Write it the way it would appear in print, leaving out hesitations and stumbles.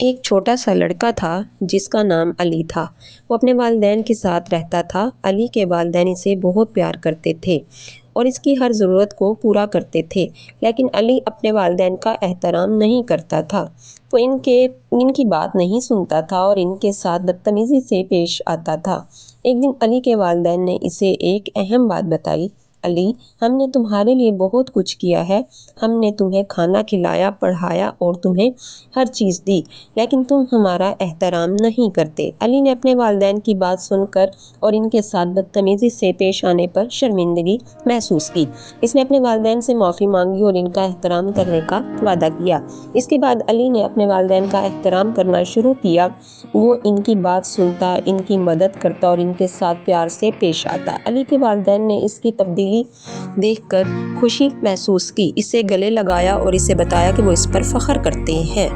ایک چھوٹا سا لڑکا تھا جس کا نام علی تھا۔ وہ اپنے والدین کے ساتھ رہتا تھا۔ علی کے والدین اسے بہت پیار کرتے تھے اور اس کی ہر ضرورت کو پورا کرتے تھے، لیکن علی اپنے والدین کا احترام نہیں کرتا تھا۔ وہ ان کی بات نہیں سنتا تھا اور ان کے ساتھ بدتمیزی سے پیش آتا تھا۔ ایک دن علی کے والدین نے اسے ایک اہم بات بتائی: علی، ہم نے تمہارے لیے بہت کچھ کیا ہے۔ ہم نے تمہیں کھانا کھلایا، پڑھایا اور تمہیں ہر چیز دی، لیکن تم ہمارا احترام نہیں کرتے۔ علی نے اپنے والدین کی بات سن کر اور ان کے ساتھ بدتمیزی سے پیش آنے پر شرمندگی محسوس کی۔ اس نے اپنے والدین سے معافی مانگی اور ان کا احترام کرنے کا وعدہ کیا۔ اس کے بعد علی نے اپنے والدین کا احترام کرنا شروع کیا۔ وہ ان کی بات سنتا، ان کی مدد کرتا اور ان کے ساتھ پیار سے پیش آتا۔ علی کے والدین نے اس کی تبدیلی دیکھ کر خوشی محسوس کی، اسے گلے لگایا اور اسے بتایا کہ وہ اس پر فخر کرتے ہیں۔